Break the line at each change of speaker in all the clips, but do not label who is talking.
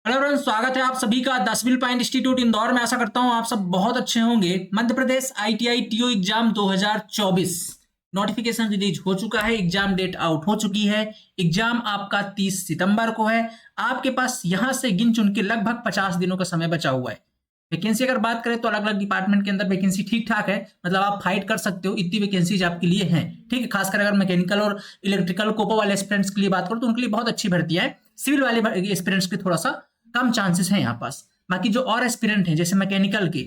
Hello friends, स्वागत है आप सभी का the civil point institute Indore में। आशा करता हूं आप सब बहुत अच्छे होंगे। Madhya Pradesh ITI TO exam 2024 notification release हो चुका है। एग्जाम डेट आउट हो चुकी है। एग्जाम आपका 30 सितंबर को है। आपके पास यहां से गिन चुन के लगभग 50 दिनों का समय बचा हुआ है। वैकेंसी अगर बात करें तो अलग अलग डिपार्टमेंट के अंदर वैकेंसी ठीक ठाक है, मतलब आप फाइट कर सकते हो, इतनी वैकेंसीज आपके लिए हैं। ठीक है, खासकर अगर मैकेनिकल और इलेक्ट्रिकल कोपा वाले एस्पिरेंट्स के लिए बात करो तो उनके लिए बहुत अच्छी भर्तियां है। सिविल वाले एस्पिरेंट्स के थोड़ा सा कम चांसेस हैं यहाँ पास। बाकी जो और एस्पिरेंट हैं जैसे मैकेनिकल के,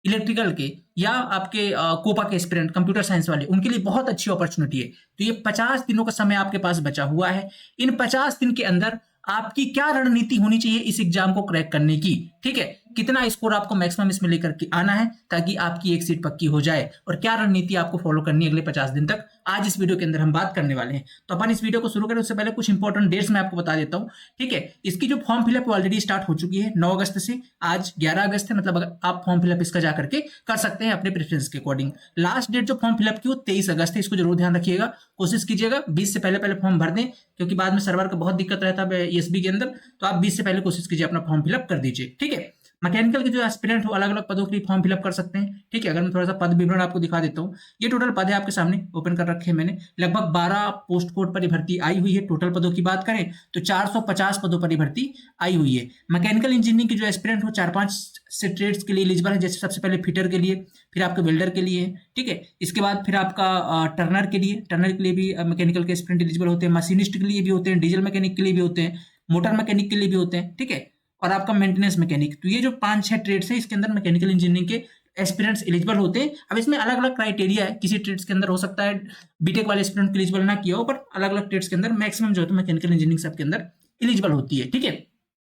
इलेक्ट्रिकल के या आपके कोपा के एस्पिरेंट, कंप्यूटर साइंस वाले, उनके लिए बहुत अच्छी अपॉर्चुनिटी है। तो ये 50 दिनों का समय आपके पास बचा हुआ है। इन 50 दिन के अंदर आपकी क्या रणनीति होनी चाहिए इस एग्जाम को क्रैक करने की? ठीक है, कितना स्कोर आपको मैक्सिमम इसमें लेकर के आना है ताकि आपकी एक सीट पक्की हो जाए, और क्या रणनीति आपको फॉलो करनी है अगले 50 दिन तक, आज इस वीडियो के अंदर हम बात करने वाले हैं। तो अपन इस वीडियो को शुरू करें उससे पहले कुछ इंपॉर्टेंट डेट्स मैं आपको बता देता हूं। ठीक है, इसकी जो फॉर्म फिलअप ऑलरेडी स्टार्ट हो चुकी है 9 अगस्त से। आज 11 अगस्त है, मतलब अगर आप फॉर्म फिलअप इसका जाकर के कर सकते हैं अपने प्रेफरेंस के अकॉर्डिंग। लास्ट डेट जो फॉर्म फिलअप की वो 23 अगस्त है। इसको जरूर ध्यान रखिएगा, कोशिश कीजिएगा 20 से पहले पहले फॉर्म भर दें, क्योंकि बाद में सर्वर का बहुत दिक्कत रहता है ईएसबी के अंदर। तो आप 20 से पहले कोशिश कीजिए अपना फॉर्म फिलअप कर दीजिए। ठीक है, मैकेनिकल के जो एस्पिरेंट हो अलग अलग पदों के लिए फॉर्म फिलअप कर सकते हैं। ठीक है, अगर मैं थोड़ा सा पद विवरण आपको दिखा देता हूँ। ये टोटल पद है आपके सामने, ओपन कर रखे हैं मैंने। लगभग 12 पोस्ट कोड पर भर्ती आई हुई है। टोटल पदों की बात करें तो 450 पदों पर भर्ती आई हुई है। मैकेनिकल इंजीनियरिंग की जो एस्पिरेंट हो 4-5 से ट्रेड्स के लिए एलिजिबल है, जैसे सबसे पहले फिटर के लिए, फिर आपके वेल्डर के लिए। ठीक है, इसके बाद फिर आपका टर्नर के लिए भी मैकेनिकल के एस्पिरेंट एलिजिबल होते हैं। मशीनिस्ट के लिए भी होते हैं, डीजल मैकेनिक के लिए भी होते हैं, मोटर मैकेनिक के लिए भी होते हैं। ठीक है, और आपका मेंटेनेंस मैकेनिक। तो ये जो 5-6 ट्रेड्स है इसके अंदर मैकेनिकल इंजीनियरिंग के एस्पिरेंट्स एलिजिबल होते हैं। अब इसमें अलग अलग क्राइटेरिया है, किसी ट्रेड्स के अंदर हो सकता है बीटेक वाले एस्पिरेंट के एलिजिबल ना किया हो, पर अलग अलग ट्रेड्स के अंदर मैक्सिमम जो है तो मैकेनिकल इंजीनियरिंग सबके अंदर एलिजिबल होती है। ठीक है,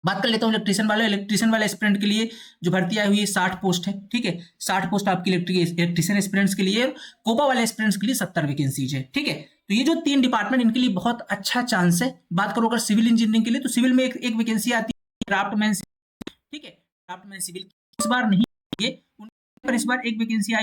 बात कर लेता हूँ इलेक्ट्रीशियन वाले एस्पिरेंट के लिए जो भर्ती आई हुई है 60 पोस्ट है। ठीक है, 60 पोस्ट आपकी इलेक्ट्रीशियन एस्पिरेंट्स के लिए, कोपा वाले एस्पिरेंट्स के लिए 70 वैकेंसीज है। ठीक है, तो ये जो 3 डिपार्टमेंट इनके लिए बहुत अच्छा चांस है। बात करो अगर सिविल इंजीनियरिंग के लिए तो सिविल में एक वैकेंसी आती है क्राफ्टमैन। ठीक है, क्राफ्टमैन सिविल इस बार नहीं है, पर इस बार एक वैकेंसी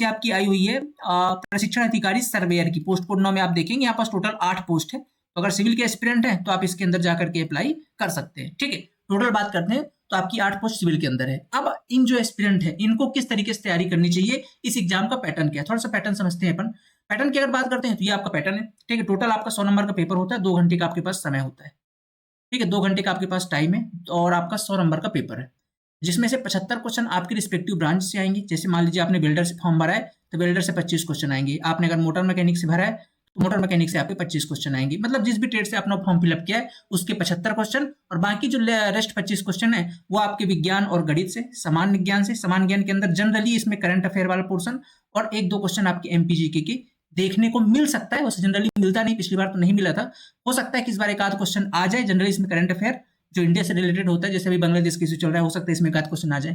आपकी आई हुई है प्रशिक्षण अधिकारी सर्वेयर की। पोस्ट कोड 9 में आप देखेंगे यहाँ पास टोटल 8 पोस्ट है। तो अगर सिविल के एस्पिरेंट हैं तो आप इसके अंदर जाकर के अप्लाई कर सकते हैं। ठीक है, टोटल बात करते हैं तो आपकी 8 पोस्ट सिविल के अंदर है। अब इन जो एस्पिरेंट है इनको किस तरीके से तैयारी करनी चाहिए, इस एग्जाम का पैटर्न क्या है, थोड़ा सा पैटर्न समझते हैं अपन। पैटर्न की अगर बात करते हैं तो ये आपका पैटर्न है। ठीक है, टोटल आपका 100 नंबर का पेपर होता है, 2 घंटे का आपके पास समय होता है। ठीक है, 2 घंटे का आपके पास टाइम है और आपका 100 नंबर का पेपर है, जिसमें से 75 क्वेश्चन आपके रिस्पेक्टिव ब्रांच से आएंगे। जैसे मान लीजिए आपने वेल्डर से फॉर्म भरा है तो वेल्डर से 25 क्वेश्चन आएंगे। आपने अगर मोटर मैकेनिक से भरा है तो मोटर मैकेनिक से आपके 25 क्वेश्चन आएंगे। मतलब जिस भी ट्रेड से आपने फॉर्म फिलअप किया है उसके 75 क्वेश्चन, और बाकी जो रेस्ट 25 क्वेश्चन है वो आपके विज्ञान और गणित से, सामान्य ज्ञान से। सामान्य ज्ञान के अंदर जनरली इसमें करंट अफेयर वाला पोर्शन और 1-2 क्वेश्चन आपके एमपीजीके के देखने को मिल सकता है। वैसे जनरली मिलता नहीं, पिछली बार तो नहीं मिला था, हो सकता है कि इस बार एक आध क्वेश्चन आ जाए। जनरली इसमें करंट अफेयर जो इंडिया से रिलेटेड होता है, जैसे अभी बांग्लादेश की इशू चल रहा है, हो सकता है इसमें एक आध क्वेश्चन आ जाए।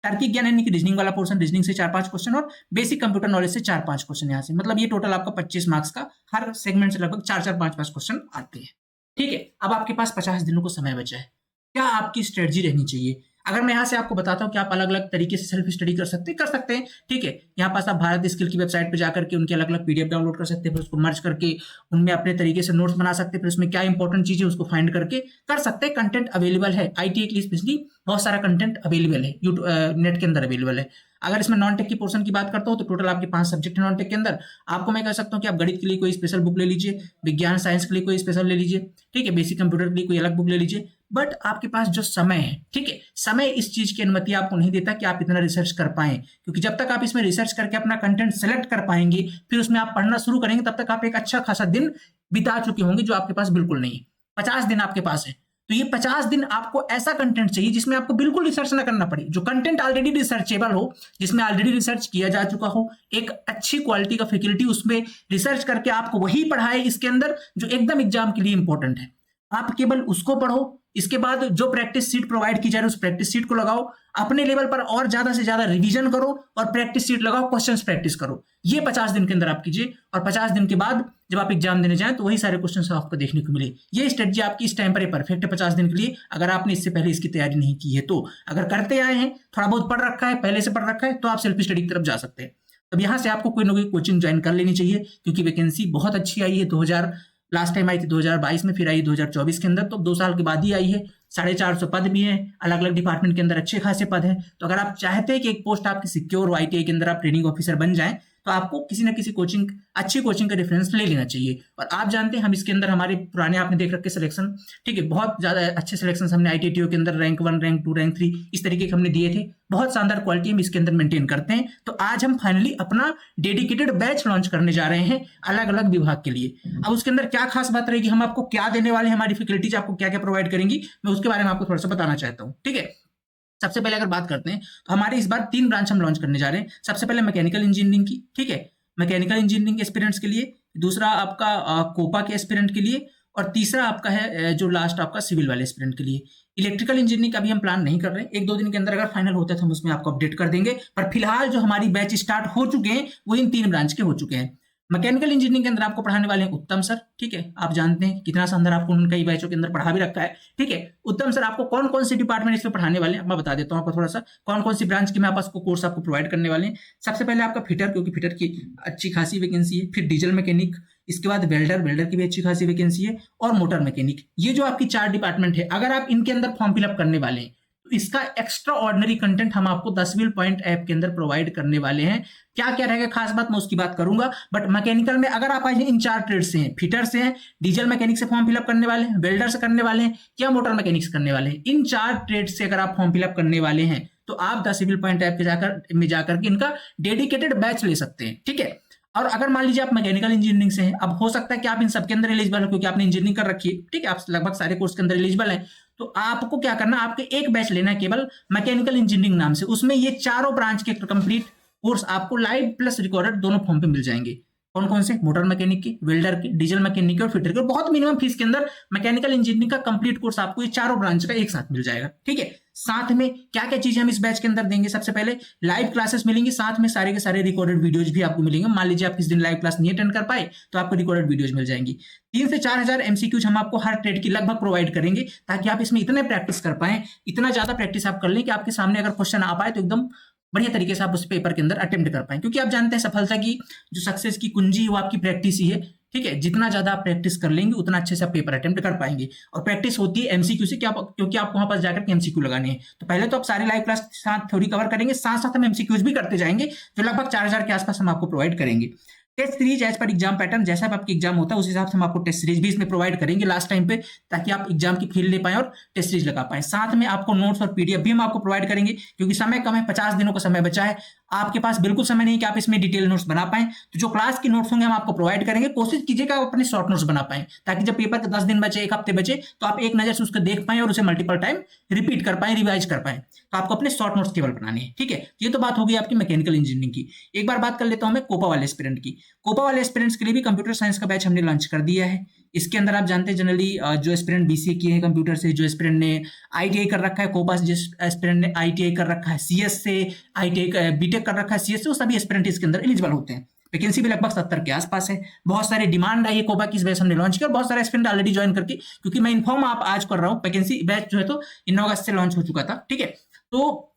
तार्किक ज्ञान यानी कि रीजनिंग वाला पोर्शन, रीजनिंग से 4-5 क्वेश्चन, और बेसिक कंप्यूटर नॉलेज से 4-5 क्वेश्चन यहाँ से। मतलब ये टोटल आपका 25 मार्क्स का, हर सेगमेंट से लगभग 4-4, 5-5 क्वेश्चन आते हैं। ठीक है, अब आपके पास 50 दिनों को समय बचा है। क्या आपकी स्ट्रेटजी रहनी चाहिए? अगर मैं यहाँ से आपको बताता हूँ कि आप अलग अलग तरीके से सेल्फ स्टडी कर सकते हैं। ठीक है, यहाँ पास आप भारत स्किल की वेबसाइट पे जाकर के उनके अलग अलग पीडीएफ डाउनलोड कर सकते हैं, फिर उसको मर्ज करके उनमें अपने तरीके से नोट्स बना सकते हैं, फिर उसमें क्या इंपॉर्टेंट चीज है उसको फाइंड करके कर सकते हैं। कंटेंट अवेलेबल है आईटी के लिए, स्पेशली बहुत सारा कंटेंट अवेलेबल है, यूट्यूब नेट के अंदर अवेलेबल है। अगर इसमें नॉन टेक की पोर्शन की बात करता हूँ तो टोटल आपके 5 सब्जेक्ट है नॉन टेक के अंदर। आपको मैं कह सकता हूँ कि आप गणित के लिए कोई स्पेशल बुक ले लीजिए, विज्ञान साइंस के लिए कोई स्पेशल ले लीजिए, ठीक है, बेसिक कंप्यूटर के लिए कोई अलग बुक ले लीजिए। बट आपके पास जो समय है, ठीक है, समय इस चीज की अनुमति आपको नहीं देता कि आप इतना रिसर्च कर पाए, क्योंकि जब तक आप इसमें रिसर्च करके अपना कंटेंट सेलेक्ट कर पाएंगे, फिर उसमें आप पढ़ना शुरू करेंगे, तब तक आप एक अच्छा खासा दिन बिता चुके होंगे, जो आपके पास बिल्कुल नहीं है। 50 दिन आपके पास है, तो ये 50 दिन आपको ऐसा कंटेंट चाहिए जिसमें आपको बिल्कुल रिसर्च ना करना पड़े, जो कंटेंट ऑलरेडी रिसर्चेबल हो, जिसमें ऑलरेडी रिसर्च किया जा चुका हो, एक अच्छी क्वालिटी का फैकल्टी उसमें रिसर्च करके आपको वही पढ़ाए इसके अंदर जो एकदम एग्जाम के लिए इंपॉर्टेंट है। आप केवल उसको पढ़ो, इसके बाद जो प्रैक्टिस सीट प्रोवाइड की जा रही है उस प्रैक्टिस सीट को लगाओ, अपने लेवल पर और ज्यादा से ज्यादा रिवीजन करो और प्रैक्टिस सीट लगाओ, क्वेश्चंस प्रैक्टिस करो। ये 50 दिन के अंदर आप कीजिए, और 50 दिन के बाद जब आप एग्जाम देने जाएं तो वही सारे क्वेश्चंस आपको देखने को मिले। ये स्ट्रेटजी आपकी इस टाइम पर परफेक्ट है 50 दिन के लिए, अगर आपने इससे पहले इसकी तैयारी नहीं की है तो। अगर करते आए हैं, थोड़ा बहुत पढ़ रखा है, पहले से पढ़ रखा है, तो आप सेल्फ स्टडी की तरफ जा सकते हैं। अब यहाँ से आपको कोई ना कोई कोचिंग ज्वाइन कर लेनी चाहिए, क्योंकि वैकेंसी बहुत अच्छी आई है लास्ट टाइम आई थी 2022 में, फिर आई 2024 के अंदर, तो 2 साल के बाद ही आई है। 450 पद भी हैं, अलग अलग डिपार्टमेंट के अंदर अच्छे खासे पद हैं। तो अगर आप चाहते हैं कि एक पोस्ट आपकी सिक्योर ITI के अंदर आप ट्रेनिंग ऑफिसर बन जाएं, तो आपको किसी ना किसी कोचिंग, अच्छी कोचिंग का रेफरेंस ले लेना चाहिए। और आप जानते हैं हम इसके अंदर हमारे पुराने आपने देख रखे सिलेक्शन, ठीक है, बहुत ज्यादा अच्छे सिलेक्शन हमने ITTO के अंदर रैंक 1, रैंक 2, रैंक 3 इस तरीके के हमने दिए थे। बहुत शानदार क्वालिटी हम इसके अंदर मेंटेन करते हैं। तो आज हम फाइनली अपना डेडिकेटेड बैच लॉन्च करने जा रहे हैं अलग अलग विभाग के लिए। अब उसके अंदर क्या खास बात रहेगी, हम आपको क्या देने वाले हैं, हमारी फैकल्टीज आपको क्या क्या प्रोवाइड करेंगी, मैं उसके बारे में आपको थोड़ा सा बताना चाहता हूँ। ठीक है, सबसे पहले अगर बात करते हैं तो हमारे इस बार 3 ब्रांच हम लॉन्च करने जा रहे हैं। सबसे पहले मैकेनिकल इंजीनियरिंग की, ठीक है, मैकेनिकल इंजीनियरिंग के एस्पिरेंट्स के लिए, दूसरा आपका कोपा के एस्पिरेंट के लिए, और तीसरा आपका है जो लास्ट आपका सिविल वाले एस्पिरेंट के लिए। इलेक्ट्रिकल इंजीनियरिंग का भी हम प्लान नहीं कर रहे हैं, 1-2 दिन के अंदर अगर फाइनल होता है तो हम उसमें आपको अपडेट कर देंगे। पर फिलहाल जो हमारी बैच स्टार्ट हो चुके हैं वो इन 3 ब्रांच के हो चुके हैं। मैकेनिकल इंजीनियरिंग के अंदर आपको पढ़ाने वाले हैं उत्तम सर, ठीक है, आप जानते हैं कितना शानदार आपको उन कई बैचों के अंदर पढ़ा भी रखा है। ठीक है, उत्तम सर आपको कौन कौन सी डिपार्टमेंट इसमें पढ़ाने वाले हैं मैं बता देता हूं आपको थोड़ा सा, कौन कौन सी ब्रांच की मैं आपको कोर्स आपको प्रोवाइड करने वाले हैं। सबसे पहले आपका फिटर, क्योंकि फिटर की अच्छी खासी वैकेंसी है, फिर डीजल मैकेनिक, इसके बाद वेल्डर की भी अच्छी खासी वैकेंसी है, और मोटर मैकेनिक। ये जो आपकी 4 डिपार्टमेंट है, अगर आप इनके अंदर फॉर्म फिलअप करने वाले हैं तो इसका एक्स्ट्रा ऑर्डिनरी कंटेंट हम आपको 10 व्हील पॉइंट ऐप के अंदर प्रोवाइड करने वाले हैं। क्या क्या रहेगा खास बात मैं उसकी बात करूंगा। बट मैकेनिकल में अगर आप आज इन 4 ट्रेड से हैं, फिटर से हैं, डीजल मैकेनिक से फॉर्म फिलअप करने वाले हैं, वेल्डर से करने वाले हैं, या मोटर मैकेनिक से करने वाले हैं, इन 4 ट्रेड से अगर आप फॉर्म फिलअप करने वाले हैं तो आप 10 व्हील पॉइंट ऐप में जाकर के इनका डेडिकेटेड बैच ले सकते हैं। ठीक है, और अगर मान लीजिए आप मैकेनिकल इंजीनियरिंग से हैं, अब हो सकता है कि आप इन सबके अंदर एलिजिबल हो क्योंकि आपने इंजीनियरिंग कर रखी है, ठीक है, आप लगभग सारे कोर्स के अंदर एलिजिबल हैं। तो आपको क्या करना, आपके एक बैच लेना है केवल मैकेनिकल इंजीनियरिंग नाम से, उसमें ये चारों ब्रांच के कंप्लीट कोर्स आपको लाइव प्लस रिकॉर्डेड दोनों फॉर्म पे मिल जाएंगे। कौन कौन से, मोटर मैकेनिक के, वेल्डर के, डीजल मैकेनिक के और फिटर के। बहुत मिनिमम फीस के अंदर मैकेनिकल इंजीनियरिंग का कंप्लीट कोर्स आपको ये चारों ब्रांच का एक साथ मिल जाएगा। ठीक है, साथ में क्या क्या चीजें हम इस बैच के अंदर देंगे, सबसे पहले लाइव क्लासेस मिलेंगी, साथ में सारे के सारे रिकॉर्डेड वीडियोज भी आपको मिलेंगे। मान लीजिए आप किस दिन लाइव क्लास नहीं अटेंड कर पाए तो आपको रिकॉर्डेड वीडियोज मिल जाएंगी। 3 से 4 हजार MCQs हम आपको हर ट्रेड की लगभग प्रोवाइड करेंगे, ताकि आप इसमें इतने प्रैक्टिस कर पाए, इतना ज्यादा प्रैक्टिस आप कर लें कि आपके सामने अगर क्वेश्चन आ पाए तो एकदम बढ़िया तरीके से आप उस पेपर के अंदर अटेम्प्ट कर पाए। क्योंकि आप जानते हैं सफलता की जो सक्सेस की कुंजी है वो आपकी प्रैक्टिस ही है। ठीक है, जितना ज्यादा आप प्रैक्टिस कर लेंगे उतना अच्छे से आप पेपर अटेम्प्ट कर पाएंगे। और प्रैक्टिस होती है MCQ से, क्या, क्योंकि आपको वहां पास जाकर के MCQ लगाने हैं। तो पहले तो आप सारी लाइव क्लास के साथ थ्योरी कवर करेंगे, साथ साथ हम MCQs भी करते जाएंगे, जो लगभग 4000 के आसपास हम आपको प्रोवाइड करेंगे। Test series as per exam pattern, जैसा आपकी एग्जाम होता है उस हिसाब से हम आपको टेस्ट सीरीज भी इसमें प्रोवाइड करेंगे लास्ट टाइम पे, ताकि आप एग्जाम की फील ले पाएं और टेस्ट सीरीज लगा पाएं। साथ में आपको नोट्स और PDF भी हम आपको प्रोवाइड करेंगे, क्योंकि समय कम है, 50 दिनों का समय बचा है, आपके पास बिल्कुल समय नहीं कि आप इसमें डिटेल नोट्स बना पाएं। तो जो क्लास की नोट्स होंगे हम आपको प्रोवाइड करेंगे, कोशिश कीजिएगा आप अपने शॉर्ट नोट्स बना पाएं, ताकि जब पेपर के 10 दिन बचे, 1 हफ्ते बचे, तो आप एक नजर से उसको देख पाएं और उसे मल्टीपल टाइम रिपीट कर पाएं, रिवाइज कर पाएं। तो आपको अपने शॉर्ट नोट्स केवल बनाने हैं। ठीक है, ये तो बात होगी आपकी मैकेनिकल इंजीनियरिंग की। एक बार बात कर लेता हूं मैं कोपा वाले एस्पिरेंट की। कोपा वाले एस्पिरेंट्स के लिए भी कंप्यूटर साइंस का बैच हमने लॉन्च कर दिया है। इसके अंदर आप जानते हैं जनरली जो एस्पिरेंट BCA किए हैं कंप्यूटर से, जो एस्पिरेंट ने ITI कर रखा है, कोपा से जिस एस्पिरेंट ने ITI कर रखा है, CS से ITI BTech कर रखा है, CS से, वो सभी एस्पिरेंट इसके अंदर एलिजिबल होते हैं। वैकेंसी भी लगभग 70 के आसपास है। बहुत सारे डिमांड आई है कोपा की, इस बैच हमने लॉन्च किया और बहुत सारे एस्पिरेंट ऑलरेडी ज्वाइन करके, क्योंकि मैं इन्फॉर्म आप आज कर रहा हूँ, वैकेंसी बैच जो है तो 9 अगस्त से लॉन्च हो चुका था। ठीक है, तो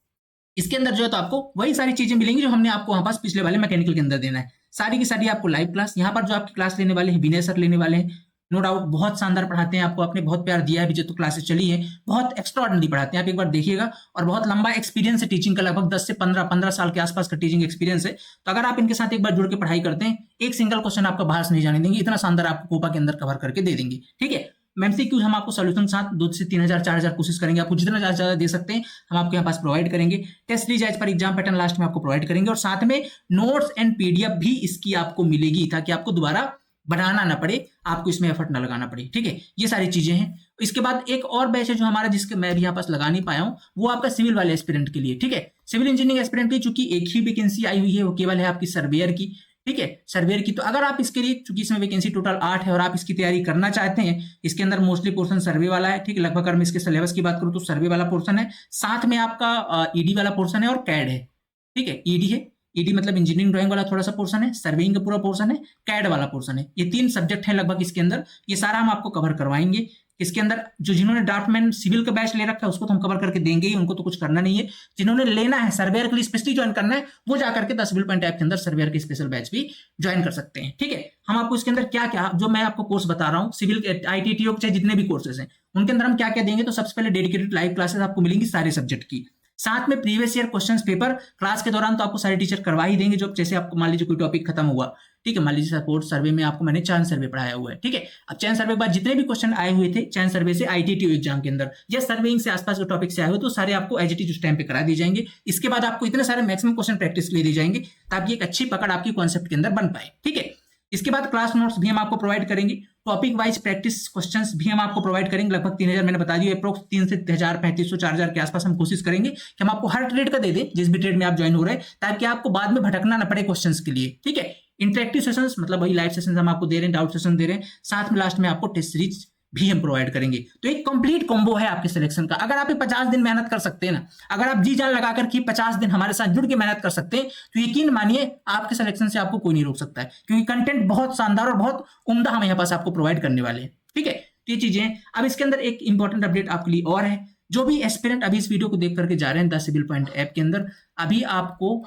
इसके अंदर जो है तो आपको वही सारी चीजें मिलेंगी जो हमने आपको वहां पास पिछले वाले मैकेनिकल के अंदर देना है। सारी की सारी आपको लाइव क्लास, यहाँ पर जो आपकी क्लास लेने वाले हैं विनय सर लेने वाले हैं। नो डाउट बहुत शानदार पढ़ाते हैं, आपको आपने बहुत प्यार दिया है, अभी जो तो क्लासेस चली है बहुत एक्स्ट्रा ऑर्डिनरी पढ़ाते हैं, आप एक बार देखिएगा। और बहुत लंबा एक्सपीरियंस है टीचिंग का, लगभग 10 से 15 साल के आसपास का टीचिंग एक्सपीरियंस है। तो अगर आप इनके साथ एक बार जुड़ के पढ़ाई करते हैं, एक सिंगल क्वेश्चन आपका बाहर से नहीं जाने देंगे, इतना शानदार आपको कोपा के अंदर कवर करके दे देंगे। ठीक है, MCQ हम आपको सोल्यूशन के साथ 2 से 3000 4000 कोशिश करेंगे, आपको जितना ज्यादा दे सकते हैं हम आपके यहाँ पास प्रोवाइड करेंगे। Test series as per exam pattern last में आपको प्रोवाइड करेंगे, और साथ में नोट्स एंड PDF भी इसकी आपको मिलेगी, ताकि आपको दोबारा बनाना ना पड़े, आपको इसमें एफर्ट ना लगाना पड़े। ठीक है, ये सारी चीजें हैं। इसके बाद एक और बैच है जो हमारा, जिसके मैं भी यहाँ पास लगा नहीं पाया हूँ, वो आपका सिविल वाले एस्पिरेंट के लिए। ठीक है, सिविल इंजीनियरिंग एस्पिरेंट की चूंकि एक ही वैकेंसी आई हुई है, वो केवल है आपकी सर्वेयर की। ठीक है, सर्वेयर की। तो अगर आप इसके लिए, चूंकि इसमें वैकेंसी टोटल 8 है और आप इसकी तैयारी करना चाहते हैं, इसके अंदर मोस्टली पोर्शन सर्वे वाला है। ठीक है, लगभग अगर मैं इसके सिलेबस की बात करूं तो सर्वे वाला पोर्शन है, साथ में आपका ED वाला पोर्शन है और CAD है। ठीक है, ED है, ED मतलब इंजीनियरिंग ड्राइंग वाला थोड़ा सा पोर्शन है, सर्वेइंग का पूरा पोर्शन है, CAD वाला पोर्शन है। ये 3 सब्जेक्ट है लगभग इसके अंदर, ये सारा हम आपको कवर करवाएंगे इसके अंदर जो जिन्होंने ड्राफ्टमैन सिविल का बैच ले रखा है उसको तो हम कवर करके देंगे ही, उनको तो कुछ करना नहीं है। जिन्होंने लेना है सर्वेयर के लिए स्पेशली ज्वाइन करना है वो जाकर के 10 सिविल पॉइंट ऐप के अंदर सर्वेयर के स्पेशल बैच भी ज्वाइन कर सकते हैं। ठीक है, हम आपको इसके अंदर क्या क्या जो मैं आपको कोर्स बता रहा हूँ सिविल ITTO चाहे जितने भी कोर्सेज हैं उनके अंदर हम क्या क्या देंगे, तो सबसे पहले डेडिकेटेड लाइव क्लासेस आपको मिलेंगी सारे सब्जेक्ट की, साथ में previous year questions paper class के दौरान तो आपको सारे टीचर करवा ही देंगे। जो जैसे आपको मान लीजिए कोई टॉपिक खत्म हुआ, ठीक है, मान लीजिए सपोर्ट सर्वे में आपको मैंने चयन सर्वे पढ़ाया हुआ है, ठीक है, अब चयन सर्वे के बाद जितने भी क्वेश्चन आए हुए थे चयन सर्वे से ITTO एग्जाम के अंदर या सर्वेइंग से आसपास के टॉपिक से आए हुए तो सारे आपको एज इट इज उस टाइम पे करा दिए जाएंगे। इसके बाद आपको इतने सारे मैक्सिमम क्वेश्चन प्रैक्टिस ले दिए जाएंगे ताकि एक अच्छी पकड़ आपकी कॉन्सेप्ट के अंदर बन पाए। ठीक है, इसके बाद क्लास नोट्स भी हम आपको प्रोवाइड करेंगे, टॉपिक वाइज प्रैक्टिस क्वेश्चंस भी हम आपको प्रोवाइड करेंगे। लगभग 3000 मैंने बता दिया, अप्रोक्स 3 से 1000 3500 4000 के आसपास हम कोशिश करेंगे कि हम आपको हर ट्रेड का दे दें जिस भी ट्रेड में आप ज्वाइन हो रहे हैं, ताकि आपको बाद में भटकना ना पड़े क्वेश्चंस के लिए। ठीक है, इंटरेक्टिव सेशंस मतलब वही लाइव सेशंस हम आपको दे रहे हैं, डाउट सेशन दे रहे हैं, साथ में लास्ट में आपको टेस्ट सीरीज भी हम प्रोवाइड करेंगे। तो एक कंप्लीट कॉम्बो है आपके सिलेक्शन का। अगर आप 50 दिन मेहनत कर सकते हैं ना, अगर आप जी जान लगाकर के 50 दिन हमारे साथ जुड़ के मेहनत कर सकते हैं तो यकीन मानिए आपके सिलेक्शन से आपको कोई नहीं रोक सकता है, क्योंकि कंटेंट बहुत शानदार और बहुत उम्दा हम यहाँ पास आपको प्रोवाइड करने वाले हैं। ठीक है, तो ये चीजें। अब इसके अंदर एक इंपॉर्टेंट अपडेट आपके लिए और है, जो भी एस्पिरेंट अभी इस वीडियो को देख करके जा रहे हैं 10 सिविल पॉइंट ऐप के अंदर, अभी आपको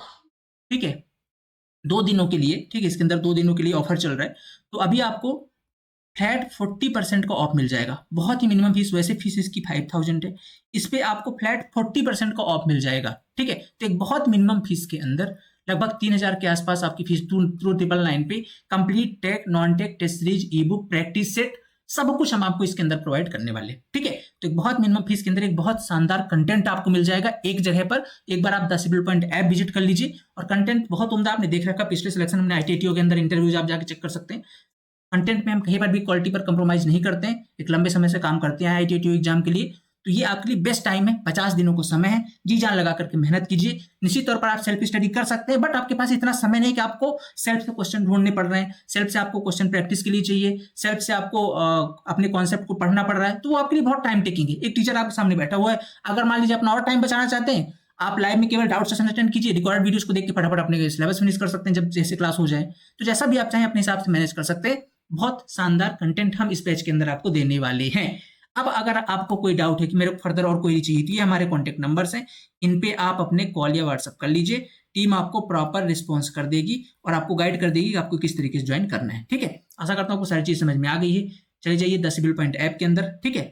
ठीक है 2 दिनों के लिए, ठीक है, इसके अंदर 2 दिनों के लिए ऑफर चल रहा है, तो अभी आपको फ्लैट 40% का ऑफ मिल जाएगा। बहुत ही मिनिमम फीस, वैसे फीस इसकी 5000 है, इस पे आपको फ्लैट 40% का ऑफ मिल जाएगा। ठीक है, तो एक बहुत मिनिमम फीस के अंदर लगभग 3000 के आसपास आपकी फीस थ्रू 999 पे complete tech non tech test series e book practice set सब कुछ हम आपको इसके अंदर प्रोवाइड करने वाले। ठीक है, तो एक बहुत मिनिमम फीस के अंदर एक बहुत शानदार कंटेंट आपको मिल जाएगा एक जगह पर। एक बार आप 10 सिविल पॉइंट ऐप विजिट कर लीजिए, और कंटेंट बहुत उम्दा आपने देख रखा, पिछले सिलेक्शन हमने ITTO के अंदर इंटरव्यूज आप जाके चेक कर सकते हैं। कंटेंट में हम कहीं पर भी क्वालिटी पर कंप्रोमाइज नहीं करते हैं, एक लंबे समय से काम करते हैं ITTO एग्जाम के लिए। तो ये आपके लिए बेस्ट टाइम है, 50 दिनों को समय है, जी जान लगा करके मेहनत कीजिए। निश्चित तौर पर आप सेल्फ स्टडी कर सकते हैं, बट आपके पास इतना समय नहीं कि आपको सेल्फ से क्वेश्चन ढूंढने पड़ रहे हैं, सेल्फ से आपको क्वेश्चन प्रैक्टिस के लिए चाहिए, सेल्फ से आपको अपने कॉन्सेप्ट को पढ़ना पड़ रहा है, तो वो आपके लिए बहुत टाइम टेकिंग है। एक टीचर आपके सामने बैठा हुआ है, अगर मान लीजिए अपना और टाइम बचाना चाहते हैं, आप लाइव में केवल डाउट सेशन अटेंड कीजिए, रिकॉर्ड वीडियोस को देख के फटाफट अपने सिलेबस फिनिश कर सकते हैं जब जैसे क्लास हो जाए। तो जैसा भी आप चाहें अपने हिसाब से मैनेज कर सकते हैं। बहुत शानदार कंटेंट हम इस बैच के अंदर आपको देने वाले हैं। अब अगर आपको कोई डाउट है कि मेरे को फर्दर और कोई चाहिए, तो ये हमारे कॉन्टेक्ट नंबर्स हैं, इन पे आप अपने कॉल या व्हाट्सअप कर लीजिए, टीम आपको प्रॉपर रिस्पॉन्स कर देगी और आपको गाइड कर देगी कि आपको किस तरीके से ज्वाइन करना है। ठीक है, आशा करता हूँ आपको सारी चीज समझ में आ गई है। चले जाइए 10 सिविल पॉइंट ऐप के अंदर। ठीक है,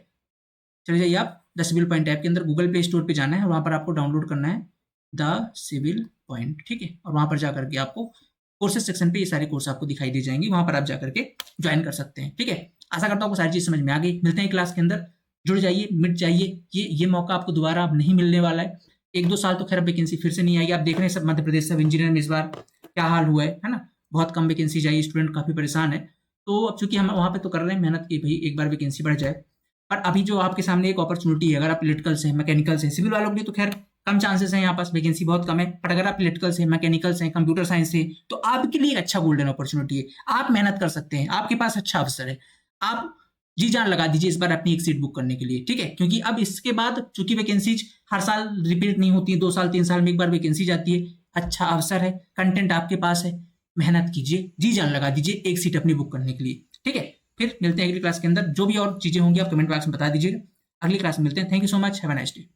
चले जाइए आप 10 सिविल पॉइंट ऐप के अंदर, गूगल प्ले स्टोर पे जाना है, वहां पर आपको डाउनलोड करना है द सिविल पॉइंट। ठीक है, और वहां पर जाकर के आपको कोर्सेज सेक्शन पे ये सारे कोर्स आपको दिखाई दे जाएंगे, वहां पर आप जाकर के ज्वाइन कर सकते हैं। ठीक है, आशा करता हूँ आपको सारी चीज समझ में आ गई। मिलते हैं क्लास के अंदर, जुड़ जाइए, मिट जाइए। ये मौका आपको दोबारा अब नहीं मिलने वाला है। 1-2 साल तो खैर वैकेंसी फिर से नहीं आएगी। आप देख रहे हैं सब मध्य प्रदेश सब इंजीनियर में इस बार क्या हाल हुआ है ना, बहुत कम वैकेंसी आई, स्टूडेंट काफी परेशान है। तो अब चूंकि हम वहां पे तो कर रहे हैं मेहनत की भाई एक बार वैकेंसी बढ़ जाए, पर अभी जो आपके सामने एक अपॉर्चुनिटी है, अगर आप इलेक्ट्रिकल से मैकेनिकल से, सिविल वालों के लिए तो खैर कम चांसेस हैं, यहाँ पास वैकेंसी बहुत कम है, पर अगर आप इलेक्ट्रिकल से, मैकेनिकल से, कंप्यूटर साइंस से, तो आपके लिए अच्छा गोल्डन अपॉर्चुनिटी है। आप मेहनत कर सकते हैं, आपके पास अच्छा अवसर है, आप जी जान लगा दीजिए इस बार अपनी एक सीट बुक करने के लिए। ठीक है, क्योंकि अब इसके बाद चूंकि वैकेंसीज हर साल रिपीट नहीं होती, 2 साल 3 साल में एक बार वैकेंसी जाती है। अच्छा अवसर है, कंटेंट आपके पास है, मेहनत कीजिए, जी जान लगा दीजिए एक सीट अपनी बुक करने के लिए। ठीक है, फिर मिलते हैं अगली क्लास के अंदर। जो भी और चीजें होंगी आप कमेंट बॉक्स में बता दीजिएगा। अगली क्लास में मिलते हैं। Thank you so much, have a nice day.